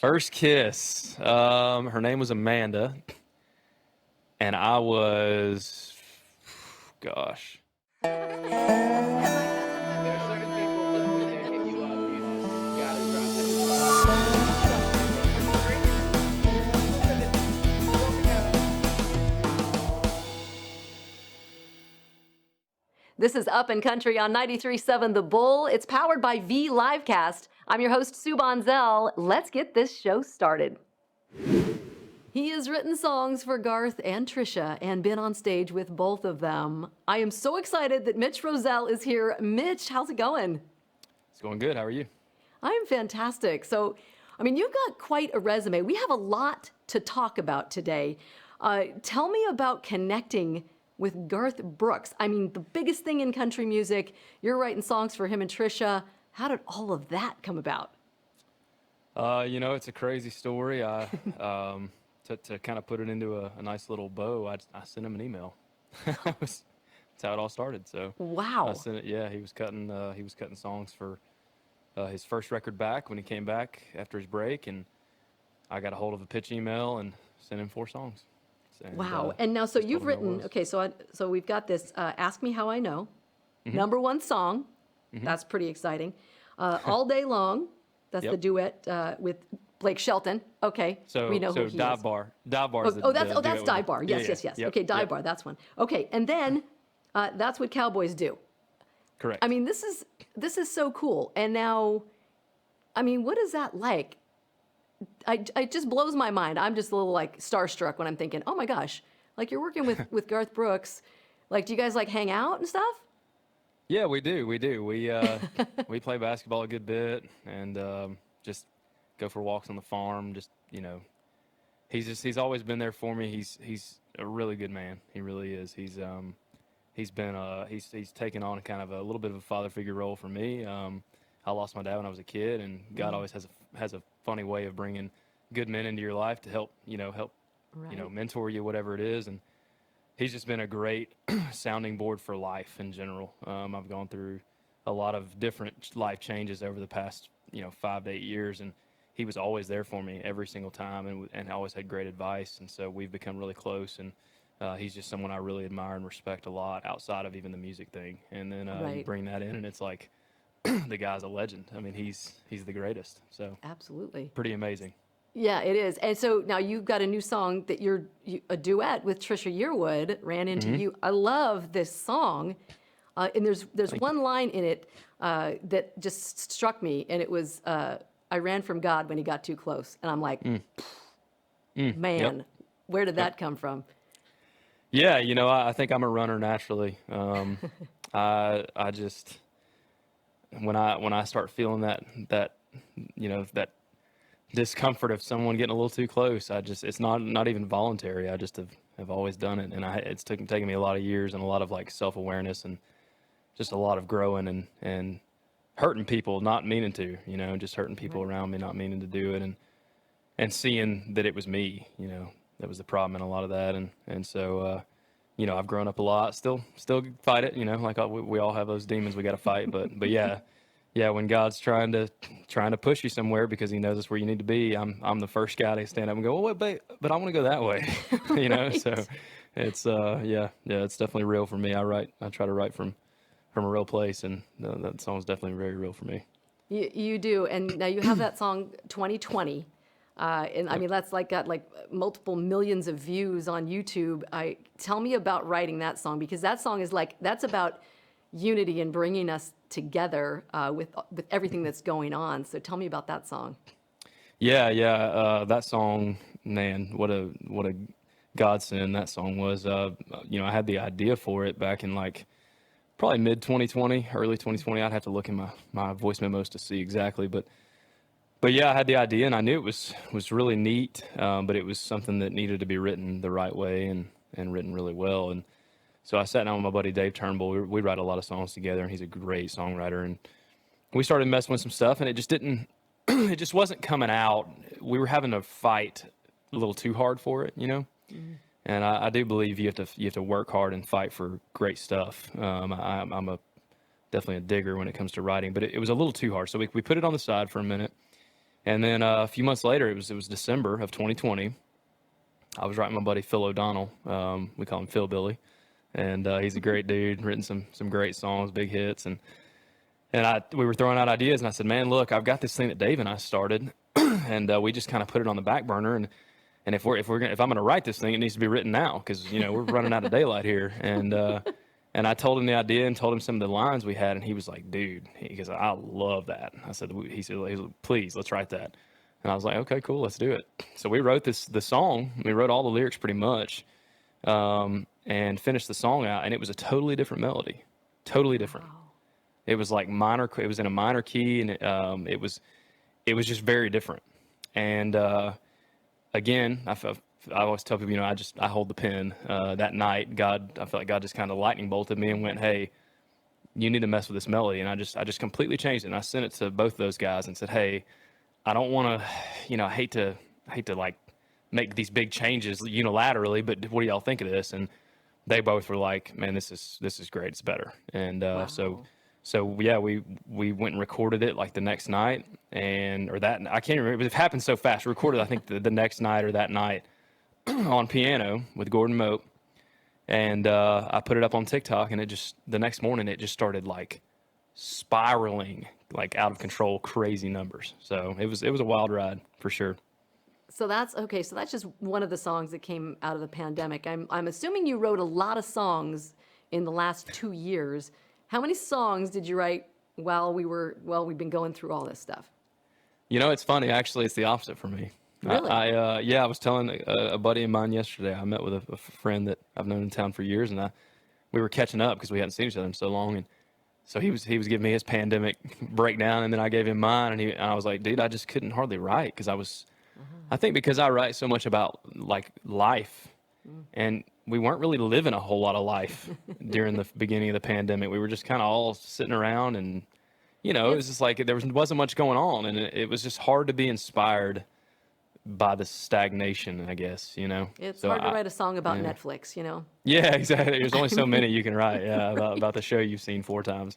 First kiss. Her name was Amanda, and I was, gosh. This is Up in Country on 93.7 The Bull. It's powered by V Livecast. I'm your host, Sue Bonzell. Let's get this show started. He has written songs for Garth and Trisha and been on stage with both of them. I am so excited that Mitch Rossell is here. Mitch, how's it going? It's going good. How are you? I am fantastic. So, you've got quite a resume. We have a lot to talk about today. Tell me about connecting with Garth Brooks. The biggest thing in country music. You're writing songs for him and Trisha. How did all of that come about? It's a crazy story. To kind of put it into a nice little bow, I sent him an email. That's how it all started. So wow. I sent it. Yeah, he was cutting songs for his first record back when he came back after his break, and I got a hold of a pitch email and sent him 4 songs. And, wow. And now, so you've written, okay, so we've got this, Ask Me How I Know, #1 song. That's pretty exciting. All Day Long, that's the duet with Blake Shelton. Okay, so, we know who he Dive is. Bar. Dive Bar is that's Dive Bar. Yes, yes. Yep, okay, Dive Bar, that's one. Okay, and then That's What Cowboys Do. Correct. This is so cool. And now, what is that like? It just blows my mind. I'm just a little like starstruck when I'm thinking, oh my gosh, like you're working with Garth Brooks. Like, do you guys like hang out and stuff? Yeah, we do. We we play basketball a good bit and just go for walks on the farm. Just he's always been there for me. He's a really good man. He really is. He's taken on kind of a little bit of a father figure role for me. I lost my dad when I was a kid, and God always has a funny way of bringing good men into your life to help Right. mentor you, whatever it is. And he's just been a great sounding board for life in general. I've gone through a lot of different life changes over the past 5 to 8 years, and he was always there for me every single time, and always had great advice. And so we've become really close, and he's just someone I really admire and respect a lot outside of even the music thing. And then you Right. bring that in, and it's like the guy's a legend. He's the greatest. So Absolutely. pretty amazing. Yeah, it is. And so now you've got a new song that a duet with Trisha Yearwood, Ran Into You. I love this song. And there's one line in it that just struck me, and it was, I ran from God when he got too close. And I'm like, man, Yep. where did that come from? Yeah, I think I'm a runner naturally. I just when I start feeling that discomfort of someone getting a little too close, it's not even voluntary. I just have always done it, and it's taken me a lot of years and a lot of like self-awareness and just a lot of growing and hurting people, not meaning to, just hurting people Right. around me, not meaning to do it, and seeing that it was me, that was the problem in a lot of that, and so I've grown up a lot, still fight it, like we all have those demons we got to fight, but yeah, when God's trying to push you somewhere because He knows it's where you need to be, I'm the first guy to stand up and go, well, wait, but I want to go that way, Right. So it's it's definitely real for me. I try to write from a real place, and that song's definitely very real for me. You do. And now you have that song 2020. And that's got multiple millions of views on YouTube. Tell me about writing that song, because that song is that's about unity and bringing us together with everything that's going on. So tell me about that song. Yeah. That song, man, what a godsend that song was. I had the idea for it back in probably mid 2020, early 2020. I'd have to look in my voice memos to see exactly, but yeah, I had the idea, and I knew it was really neat, but it was something that needed to be written the right way and written really well. And so I sat down with my buddy Dave Turnbull. We write a lot of songs together, and he's a great songwriter. And we started messing with some stuff, and it just didn't, it just wasn't coming out. We were having to fight a little too hard for it, And I do believe you have to work hard and fight for great stuff. I'm a definitely a digger when it comes to writing, but it was a little too hard. So we put it on the side for a minute. And then a few months later, it was December of 2020. I was writing my buddy Phil O'Donnell. We call him Phil Billy. And he's a great dude, written some great songs, big hits. And we were throwing out ideas, and I said, man, look, I've got this thing that Dave and I started, and we just kind of put it on the back burner. And if I'm going to write this thing, it needs to be written now, because we're running out of daylight here. And I told him the idea and told him some of the lines we had, and he was like, dude, he goes, I love that. I said, he said, please, let's write that. And I was like, okay, cool, let's do it. So we wrote the song. We wrote all the lyrics pretty much, and finished the song out, and it was a totally different melody, totally different. Wow. It was like minor. It was in a minor key, and it was just very different. And again, I always tell people, I hold the pen. That night, I felt like God just kind of lightning bolted me and went, hey, you need to mess with this melody. And I just completely changed it. And I sent it to both those guys and said, hey, I don't want to, I hate to like make these big changes unilaterally, but what do y'all think of this? And they both were like, man, this is great. It's better. And Wow. So yeah, we went and recorded it like the next night, or that, I can't remember. It happened so fast. We recorded, I think, the next night or that night on piano with Gordon Moat. And I put it up on TikTok, and the next morning it just started like spiraling, like out of control, crazy numbers. So it was a wild ride for sure. So that's okay. So that's just one of the songs that came out of the pandemic. I'm assuming you wrote a lot of songs in the last 2 years. How many songs did you write while we've been going through all this stuff? It's funny. Actually, it's the opposite for me. Really? I was telling a buddy of mine yesterday. I met with a friend that I've known in town for years, and we were catching up because we hadn't seen each other in so long. And so he was giving me his pandemic breakdown, and then I gave him mine, and I was like, dude, I just couldn't hardly write because I think because I write so much about like life, and we weren't really living a whole lot of life during the beginning of the pandemic. We were just kind of all sitting around, and it was just like wasn't much going on, and it was just hard to be inspired by the stagnation, I guess. It's hard to write a song about Netflix, Yeah, exactly. There's only so many you can write, about the show you've seen 4 times.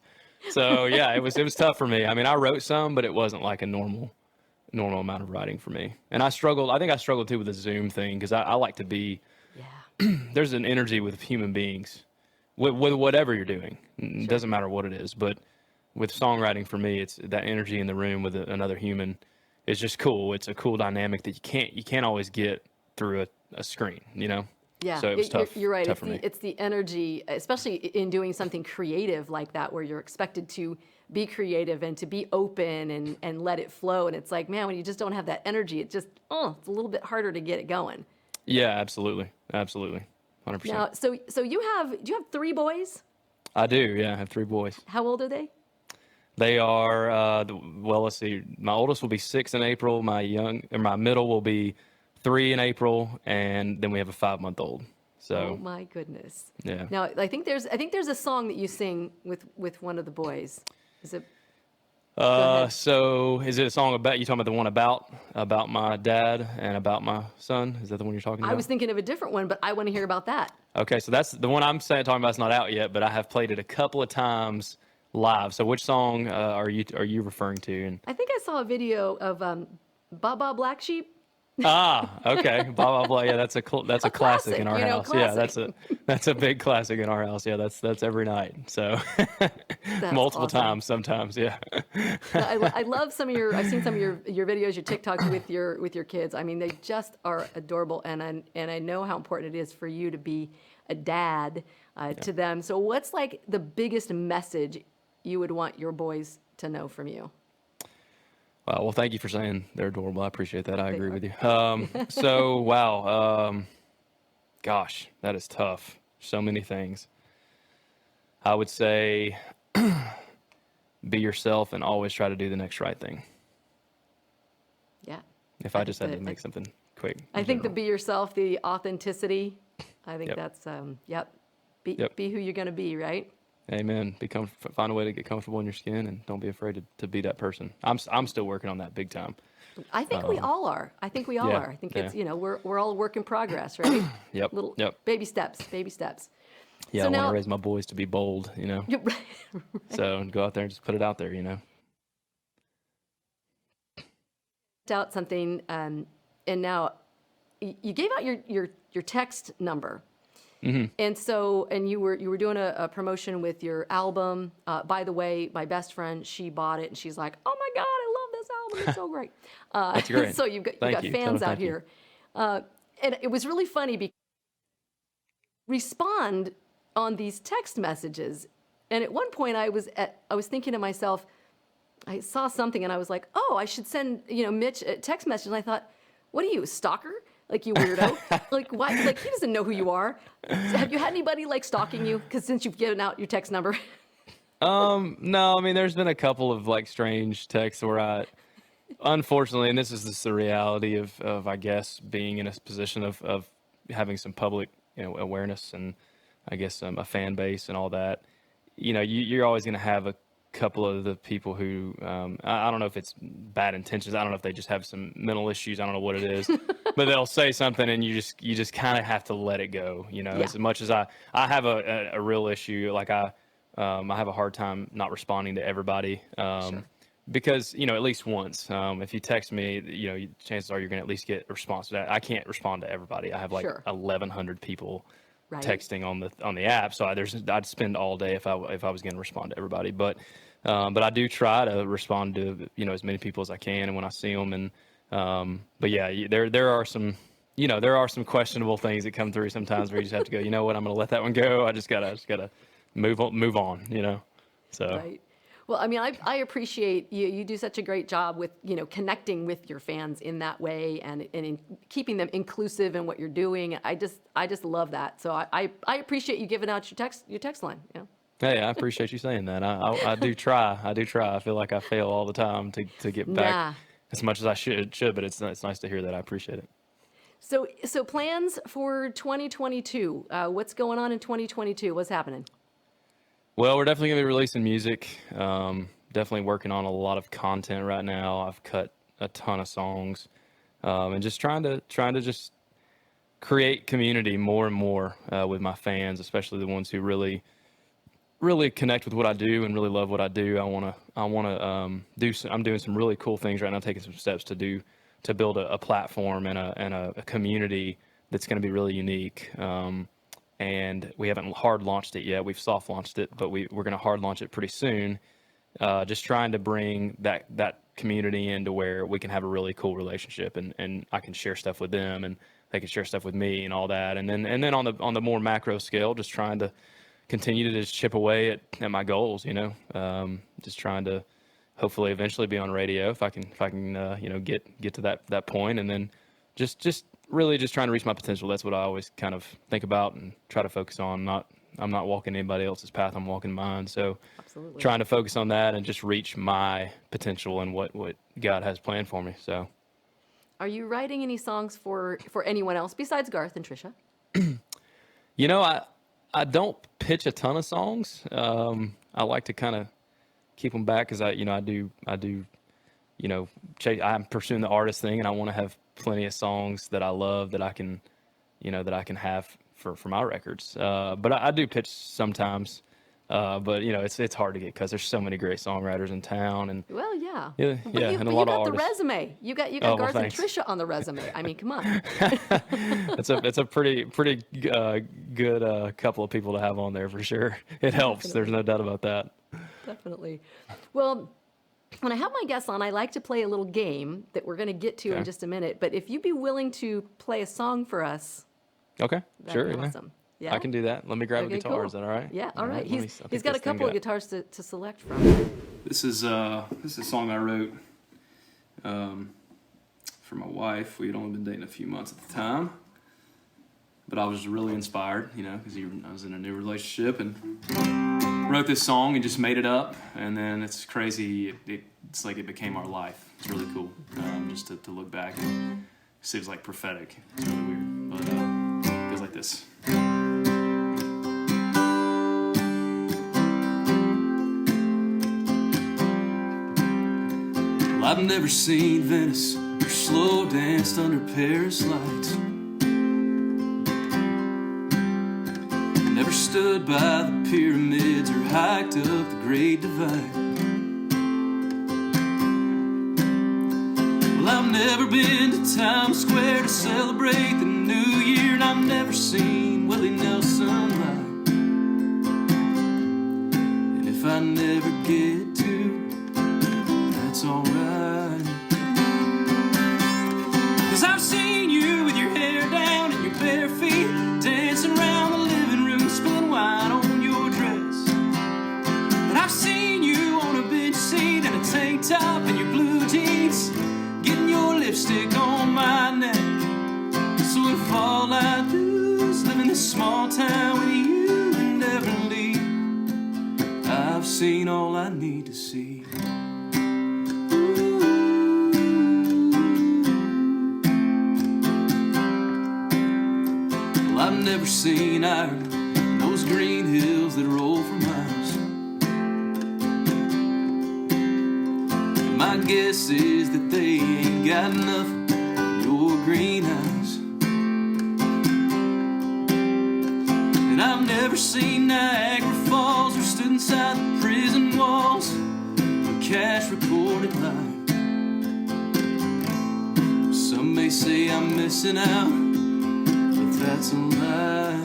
So yeah, it was tough for me. I mean, I wrote some, but it wasn't like a normal amount of writing for me. And I think I struggled too with the Zoom thing, because I like to be, there's an energy with human beings, with whatever you're doing. It doesn't matter what it is, but with songwriting for me, it's that energy in the room with another human. It's just cool. It's a cool dynamic that you can't always get through a screen, Yeah, So it was tough. You're right. Tough for me. It's the energy, especially in doing something creative like that, where you're expected to be creative and to be open and let it flow. And it's like, man, when you just don't have that energy, it's a little bit harder to get it going. Yeah, absolutely, 100%. Now, so do you have 3 boys? I do. Yeah, I have 3 boys. How old are they? They are, let's see. My oldest will be 6 in April. My middle will be 3 in April, and then we have a 5-month-old. So. Oh my goodness. Yeah. Now, I think there's a song that you sing with one of the boys. Is it? So is it a song about, you talking about the one about my dad and about my son? Is that the one you're talking about? I was thinking of a different one, but I want to hear about that. Okay, so that's the one talking about. It's not out yet, but I have played it a couple of times live. So which song are you referring to? And I think I saw a video of Baba Black Sheep. Okay, blah blah blah. Yeah, that's a classic in our house. Classic. Yeah, that's a big classic in our house. Yeah, that's every night. So multiple awesome. times sometimes. Yeah. I love some of I've seen some of your videos, your TikToks with your kids. I mean, they just are adorable, and I know how important it is for you to be a dad to them. So what's like the biggest message you would want your boys to know from you? Well, thank you for saying they're adorable. I appreciate that. I agree with you. So, wow. Gosh, that is tough. So many things. I would say be yourself and always try to do the next right thing. Yeah. If I just had to make something quick. I think the be yourself, the authenticity, I think Yep. that's, Be Yep. who you're going to be, right? Amen. Find a way to get comfortable in your skin, and don't be afraid to be that person. I'm still working on that big time. I think we all are. I think we all yeah, are. I think yeah. it's, we're all a work in progress, right? Yep. Little Yep. baby steps, baby steps. Yeah, So I want to now, raise my boys to be bold, you're right. so go out there and just put it out there. Out something, and now you gave out your text number. Hmm. And so, and you were doing a promotion with your album. By the way, my best friend, she bought it, and she's like, "Oh my God, I love this album! It's so great." That's great. So you Thank got you. fans Total out thank you. here, and it was really funny because respond on these text messages. And at one point, I was thinking to myself, I saw something, and I was like, "Oh, I should send Mitch a text message." And I thought, "What are you, a stalker? Like, you weirdo? Like, why? Like, he doesn't know who you are." Have you had anybody like stalking you? Because since you've given out your text number. No, I mean, there's been a couple of like strange texts where unfortunately, and this is just the reality of I guess being in a position of having some public, awareness and I guess a fan base and all that. You're always going to have a couple of the people who I don't know if it's bad intentions. I don't know if they just have some mental issues. I don't know what it is, but they'll say something and you just kind of have to let it go. Yeah. As much as I have a real issue, like I have a hard time not responding to everybody. Sure. Because at least once, if you text me, chances are you're going to at least get a response to that. I can't respond to everybody. I have like Sure. 1,100 people Right. texting on the app, so I'd spend all day if I was going to respond to everybody. But I do try to respond to as many people as I can, and when I see them. And but yeah, there are some questionable things that come through sometimes where you just have to go. You know what? I'm going to let that one go. I just gotta move on. So. Right. Well, I mean, I appreciate you. You do such a great job with, connecting with your fans in that way and in keeping them inclusive in what you're doing. I just love that. So I appreciate you giving out your text line. Hey, I appreciate you saying that. I do try. I feel like I fail all the time to get back Nah. as much as I should, but it's nice to hear that. I appreciate it. So plans for 2022. What's going on in 2022? What's happening? Well, we're definitely going to be releasing music. Definitely working on a lot of content right now. I've cut a ton of songs, and just trying to just create community more and more with my fans, especially the ones who really connect with what I do and really love what I do. I wanna do. I'm doing some really cool things right now, taking some steps to build a platform and a community that's going to be really unique. And we haven't hard launched it yet. We've soft launched it, but we're going to hard launch it pretty soon. Just trying to bring that community into where we can have a really cool relationship, and I can share stuff with them, and they can share stuff with me, and all that. And then on the more macro scale, just trying to continue to just chip away at my goals. Just trying to hopefully eventually be on radio if I can get to that point, and then just really just trying to reach my potential. That's what I always kind of think about and try to focus on. I'm not walking anybody else's path. I'm walking mine. So Absolutely. trying to focus on that and just reach my potential and what God has planned for me. So Are you writing any songs for anyone else besides Garth and Trisha? I don't pitch a ton of songs. I like to kind of keep them back because I do I'm pursuing the artist thing, and I want to have plenty of songs that I love that I can have for my records. But I do pitch sometimes. But it's hard to get because there's so many great songwriters in town, and Well, yeah. yeah, But and a you lot of got the artists. resume. You got Well, Garth and thanks. Trisha on the resume. I mean, come on. It's a pretty good couple of people to have on there for sure. It helps. There's no doubt about that. Definitely. Well, when I have my guests on, I like to play a little game that we're going to get to in Okay. just a minute. But if you'd be willing to play a song for us, Okay, that'd sure. be Yeah. awesome. Yeah? I can do that. Let me grab a Okay, guitar. cool. Is that all right? Yeah, all right. Let me- He's I'll pick got a this thing couple of up. guitars to select from. This is a song I wrote for my wife. We had only been dating a few months at the time, but I was really inspired, because I was in a new relationship and wrote this song and just made it up. And then it's crazy. It's like it became our life. It's really cool, just to look back and it seems like prophetic. It's really weird, but it goes like this. I've never seen Venice or slow danced under Paris lights. Never stood by the pyramids or hiked up the Great Divide. Well, I've never been to Times Square to celebrate the New Year, and I've never seen Willie Nelson live. And if I never get to, that's alright. 'Cause I've seen you with your hair down and your bare feet, dancing around the living room, spilling wine on your dress. And I've seen you on a bench seat in a tank top and your blue jeans, getting your lipstick on my neck. So if all I do is live in this small town with you and never leave, I've seen all I need to see. Well, I've never seen Ireland and those green hills that roll for miles. My guess is that they ain't got nothing in your green eyes. And I've never seen Niagara Falls or stood inside the prison walls with cash recorded live. Some may say I'm missing out, but that's a lie.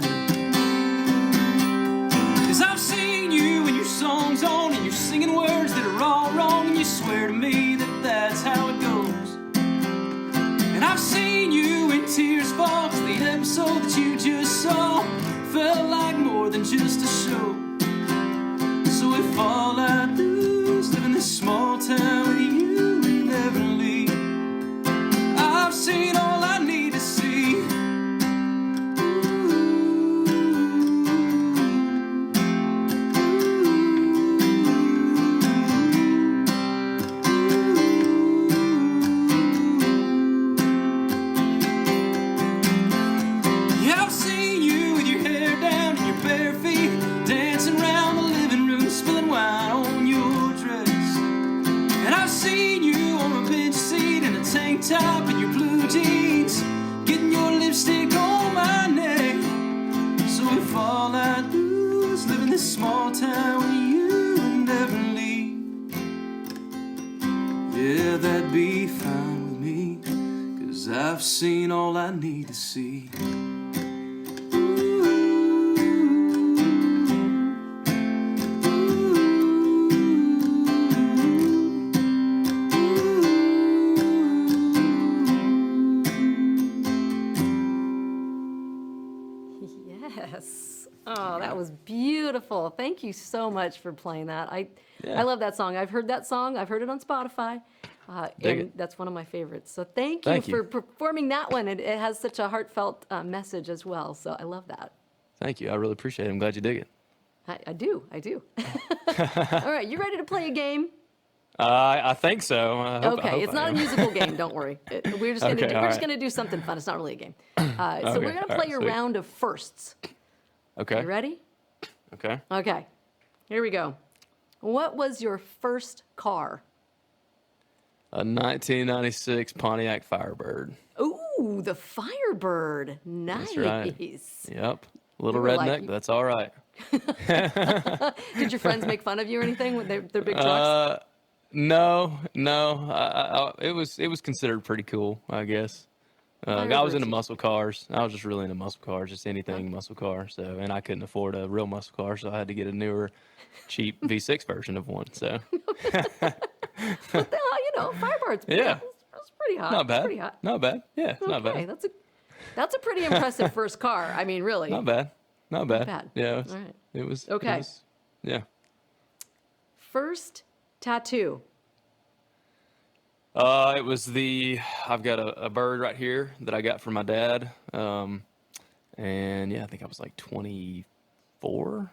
'Cause I've seen you and your songs on and you're singing words that are all wrong, and you swear to me that that's how it goes. And I've seen you in tears fall, 'cause the episode that you just saw felt like more than just a show. So if all I do is live in this small town with you and never leave, I've seen all I need to see. Yeah, I've seen you with your hair down and your bare feet, dancing around the living room, spilling wine on your dress. And I've seen you on a bench seat in a tank top and your blue jeans, getting your lipstick on my neck. So if all I do is live in this small town with you and never leave, yeah, that'd be fine with me, 'cause I've seen all I need to see. Yes. Oh, that was beautiful. Thank you so much for playing that. I love that song. I've heard that song. I've heard it on Spotify. Dig And it. that's one of my favorites. So thank Thank you you. for performing that one. It has such a heartfelt message as well. So I love that. Thank you. I really appreciate it. I'm glad you dig it. I do. All right, you ready to play a game? I think so. I hope Okay, it's I not a am. musical game. Don't worry. We're just gonna Okay, do, all we're just right. gonna do something fun. It's not really a game. So Okay, we're gonna all play right, a sweet. round of firsts. Okay. You ready? Okay. Okay. Here we go. What was your first car? A 1996 Pontiac Firebird. Ooh, the Firebird. Nice. That's right. Yep. Little You were redneck, like- but that's all right. Did your friends make fun of you or anything with their big trucks? No. It was considered pretty cool, I guess. I was into Firebirds. muscle cars. I was just really into muscle cars, just anything muscle car. So, and I couldn't afford a real muscle car, so I had to get a newer, cheap V6 version of one. So, But Firebirds. Yeah. That's pretty hot. not bad. Pretty hot. Not bad. Yeah, it's not Okay, bad. that's a pretty impressive first car. I mean, really. Not bad. Not bad. bad. Yeah. All right. It was. Okay. It was, yeah. First tattoo. It was I've got a bird right here that I got from my dad. And yeah, I think I was like 24,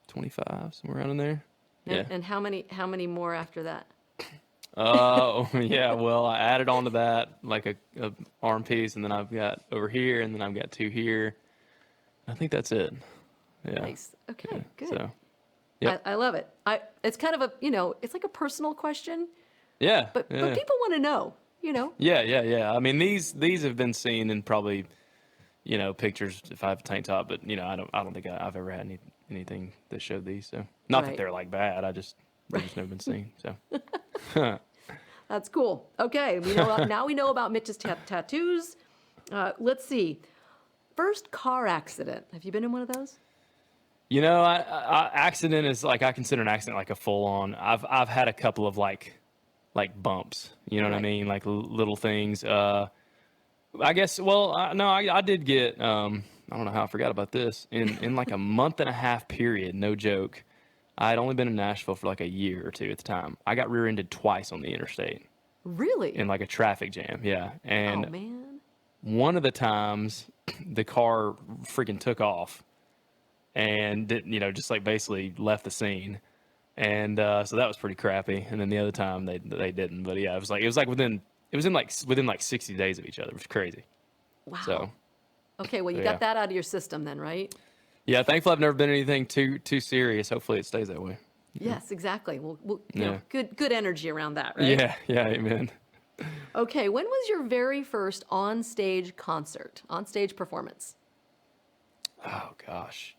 25, somewhere around in there. Yeah. And how many more after that? Yeah, well, I added on to that like a arm piece, and then I've got over here, and then I've got 2 here. I think that's it. Yeah. Nice. Okay, good. So, yep. I love it. It's kind of it's like a personal question, yeah. but yeah. people want to know, Yeah. I mean, these have been seen in probably pictures if I have a tank top, but I don't think I've ever had anything that showed these. So not that Right. they're like bad. They've just never been seen. So That's cool. Okay, now we know about Mitch's tattoos. Let's see. First car accident. Have you been in one of those? Accident is like, I consider an accident like a full on. I've had a couple of like bumps. You know what I Right. mean? Like little things. I guess. Well, no, I did get. I don't know how I forgot about this. In like a month and a half period, no joke. I had only been in Nashville for like a year or two at the time. I got rear-ended twice on the interstate Really? in like a traffic jam. Yeah, Oh and man. one of the times the car freaking took off and didn't, just like basically left the scene. And so that was pretty crappy. And then the other time they didn't. But yeah, it was within like 60 days of each other. It was crazy. Wow. So Okay, well you yeah. got that out of your system then, right? Yeah, thankfully I've never been anything too serious. Hopefully it stays that way. Yes, exactly. Well, Yeah. good energy around that, right? Yeah, amen. Okay, when was your very first on-stage concert, on-stage performance? Oh gosh.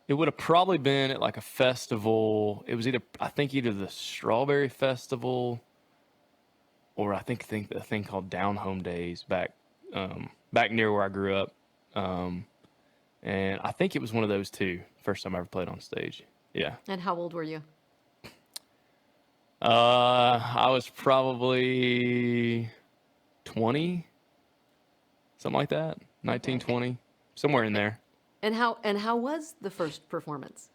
It would have probably been at like a festival. It was either the Strawberry Festival, or I think a thing called Down Home Days back near where I grew up. And I think it was one of those two. First time I ever played on stage. Yeah. And how old were you? I was probably 20, something like that. 19, 20, somewhere in there. And how was the first performance?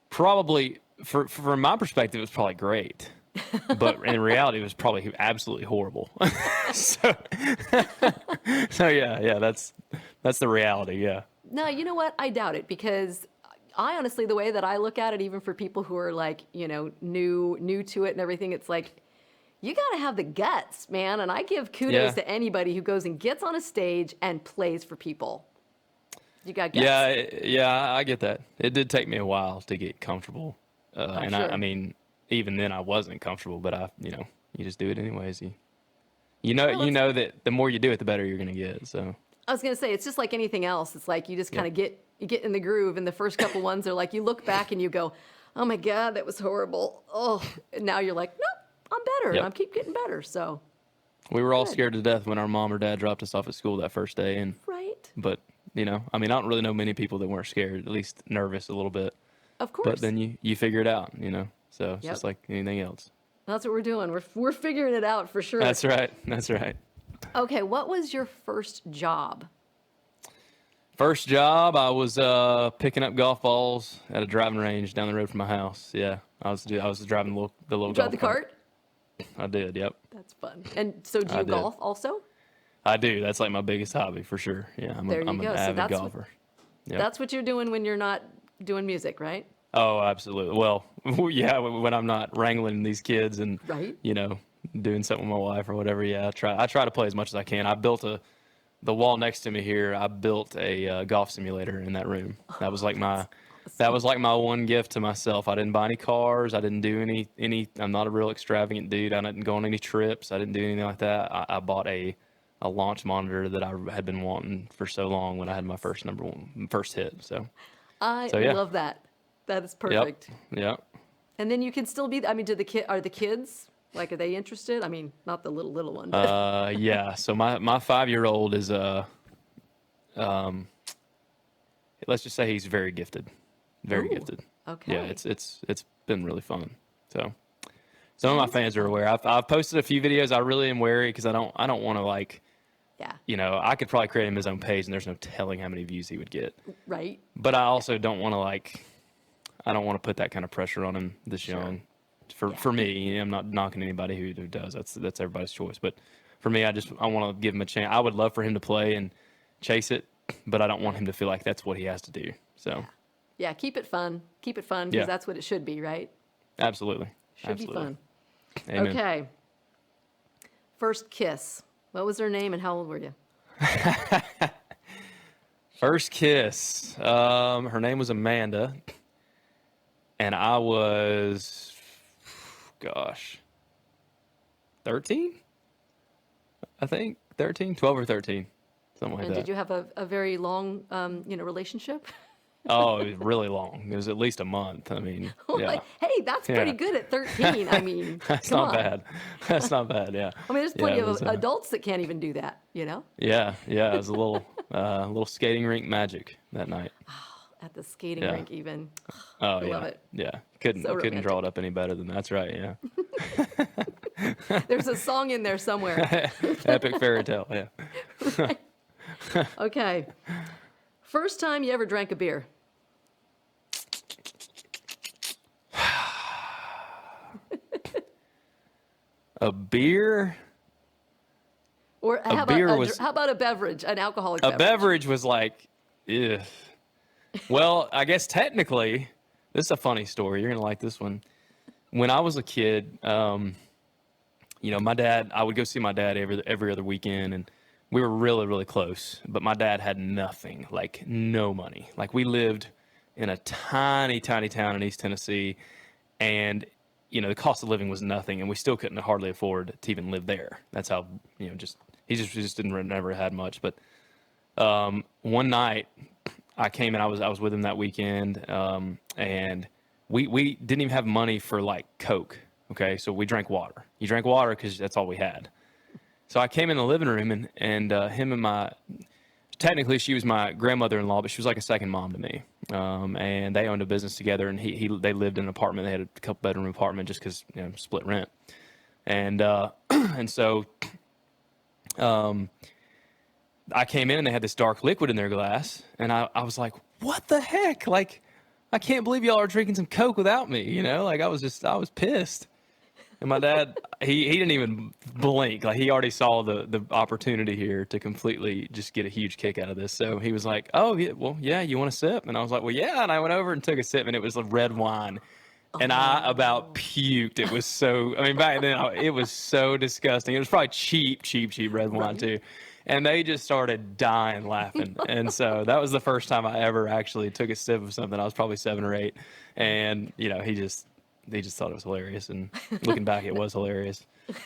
Probably, from my perspective, it was probably great. But in reality, it was probably absolutely horrible. so, so yeah, that's the reality. Yeah. No, you know what? I doubt it, because I honestly, the way that I look at it, even for people who are like, new to it and everything, it's like, you got to have the guts, man. And I give kudos to anybody who goes and gets on a stage and plays for people. You got guts. Yeah, I get that. It did take me a while to get comfortable. And sure. I mean, even then I wasn't comfortable, but you just do it anyways. You know that the more you do it, the better you're going to get. So I was going to say, it's just like anything else. It's like you just kind of get in the groove, and the first couple ones are like, you look back and you go, oh my God, that was horrible. Oh, and now you're like, nope, I'm better. Yep. And I keep getting better. So we were all Good. scared to death when our mom or dad dropped us off at school that first day. Right. But, I mean, I don't really know many people that weren't scared, at least nervous a little bit. Of course. But then you figure it out, So it's Yep. just like anything else. That's what we're doing. We're figuring it out for sure. That's right. Okay, what was your first job? First job, I was picking up golf balls at a driving range down the road from my house. Yeah, I was driving the little You drive golf the cart. cart? I did. Yep. That's fun. And so do I you did. golf also? I do. That's like my biggest hobby for sure. Yeah, I'm There you an go. So avid that's what- golfer. Yep. That's what you're doing when you're not doing music, right? Oh, absolutely. Well, yeah, when I'm not wrangling these kids and Right. doing something with my wife or whatever. Yeah, I try to play as much as I can. I built the wall next to me here. I built a golf simulator in that room. That was like my one gift to myself. I didn't buy any cars. I didn't do any. I'm not a real extravagant dude. I didn't go on any trips. I didn't do anything like that. I bought a launch monitor that I had been wanting for so long when I had my first hit. So I yeah. love that. That is perfect. Yep. And then you can still be, I mean, are the kids, like, are they interested? I mean, not the little one, but Yeah. So my 5-year-old is let's just say he's very gifted. Very Ooh, gifted. okay. Yeah, it's been really fun. So some of my fans are aware. I've posted a few videos. I really am wary because I don't want to like, yeah, I could probably create him his own page and there's no telling how many views he would get. right. But I also don't want to I don't want to put that kind of pressure on him this young. For me, I'm not knocking anybody who does. That's everybody's choice. But for me, I want to give him a chance. I would love for him to play and chase it, but I don't want him to feel like that's what he has to do. So Yeah, keep it fun. Keep it fun, because Yeah. that's what it should be, right? absolutely. Should Absolutely. be fun. Amen. Okay. First kiss. What was her name and how old were you? First kiss. Her name was Amanda. And I was, gosh, 13, I think 13, 12 or 13, something like And that. did you have a very long, relationship? Oh, it was really long. It was at least a month. I mean, yeah, Like, hey, that's pretty yeah. good at 13. I mean, That's come not on. bad. That's not bad. Yeah, I mean, there's yeah. plenty It of was. adults that can't even do that, Yeah, yeah. It was a little skating rink magic that night. at the skating Yeah. rink even. Oh I love yeah, it. yeah. Couldn't So couldn't draw it romantic. up any better than that's right. Yeah. There's a song in there somewhere. Epic fairy tale. Yeah. Okay. First time you ever drank a beer? A beer. Or A how beer about was how about a beverage, an alcoholic a beverage? beverage was like, ugh. Well, I guess technically, this is a funny story. You're gonna like this one. When I was a kid, my dad, I would go see my dad every other weekend, and we were really, really close. But my dad had nothing, like no money. Like we lived in a tiny, tiny town in East Tennessee, and the cost of living was nothing, and we still couldn't hardly afford to even live there. That's how he just didn't never had much. But one night I came and I was with him that weekend, and we didn't even have money for like Coke. Okay, so we drank water. You drank water because that's all we had. So I came in the living room, and him and technically she was my grandmother-in-law, but she was like a second mom to me. And they owned a business together, and they lived in an apartment. They had a couple bedroom apartment just because split rent. And and so I came in and they had this dark liquid in their glass, and I was like, what the heck? Like, I can't believe y'all are drinking some Coke without me. Like I was pissed. And my dad, he didn't even blink. Like he already saw the opportunity here to completely just get a huge kick out of this. So he was like, "Oh, yeah, well, yeah, you want a sip?" And I was like, "Well, yeah." And I went over and took a sip, and it was a red wine. And I about puked. It was so, I mean, back then, it was so disgusting. It was probably cheap red wine, too. And they just started dying laughing. And so that was the first time I ever actually took a sip of something. I was probably 7 or 8. And, he just thought it was hilarious. And looking back, it was hilarious.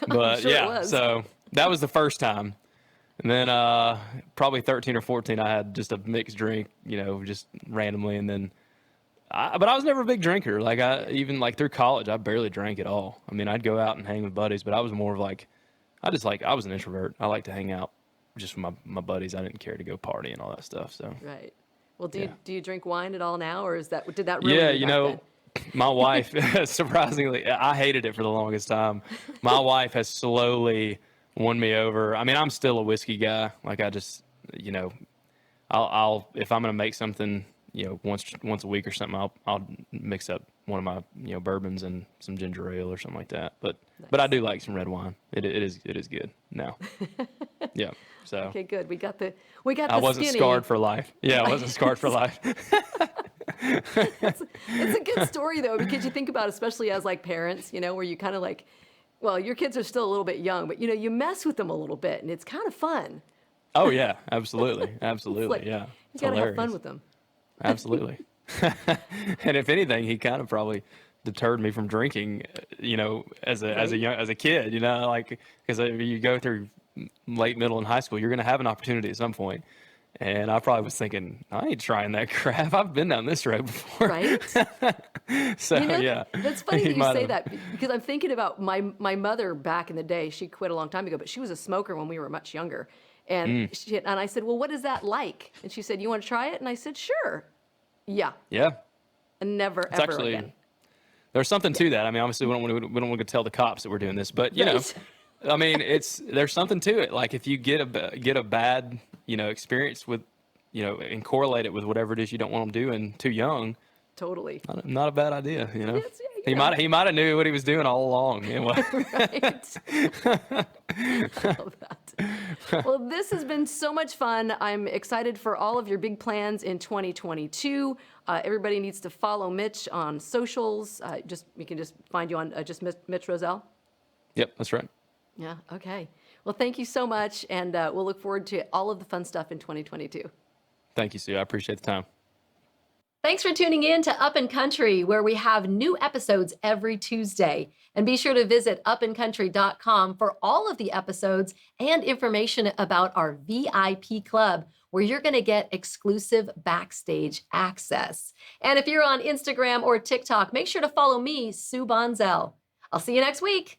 But sure it yeah, was. so that was the first time. And then probably 13 or 14, I had just a mixed drink, just randomly. And then, but I was never a big drinker. Like even like through college, I barely drank at all. I mean, I'd go out and hang with buddies, but I was more of like, I was an introvert. I like to hang out just with my buddies. I didn't care to go party and all that stuff. So Right. Well, do Yeah. you drink wine at all now, or did that ruin yeah, you back then? my wife, surprisingly, I hated it for the longest time. My wife has slowly won me over. I mean, I'm still a whiskey guy. Like I just, I'll if I'm gonna make something, once a week or something, I'll mix up one of my bourbons and some ginger ale or something like that. But I do like some red wine. It is good now. Yeah. So Okay, good. We got the I wasn't skinny. scarred for life. Yeah, I wasn't scarred for life. It's a good story though, because you think about, especially as like parents, where you kind of like, well, your kids are still a little bit young, but you mess with them a little bit, and it's kind of fun. Oh yeah, absolutely, absolutely. Like, Yeah, you it's gotta hilarious. have fun with them. Absolutely. And if anything, he kind of probably deterred me from drinking, as a kid, like because you go through late middle and high school, you're going to have an opportunity at some point. And I probably was thinking, I ain't trying that crap. I've been down this road before. Right? So Yeah. That's funny he that you might say have. that, because I'm thinking about my mother back in the day. She quit a long time ago, but she was a smoker when we were much younger. And and I said, well, what is that like? And she said, you want to try it? And I said, sure. Yeah. Yeah. And never, It's ever actually, again. there's something to that. I mean, obviously we don't want to tell the cops that we're doing this, but Right. I mean, there's something to it. Like if you get a bad, experience with, and correlate it with whatever it is you don't want them doing too young, Totally. not a bad idea, It's- He might have knew what he was doing all along. Right. I love that. Well, this has been so much fun. I'm excited for all of your big plans in 2022. Everybody needs to follow Mitch on socials. You can just find you on just Mitch Rossell. Yep, that's right. Yeah. Okay. Well, thank you so much, and we'll look forward to all of the fun stuff in 2022. Thank you, Sue. I appreciate the time. Thanks for tuning in to Up and Country, where we have new episodes every Tuesday. And be sure to visit upandcountry.com for all of the episodes and information about our VIP club, where you're going to get exclusive backstage access. And if you're on Instagram or TikTok, make sure to follow me, Sue Bonzell. I'll see you next week.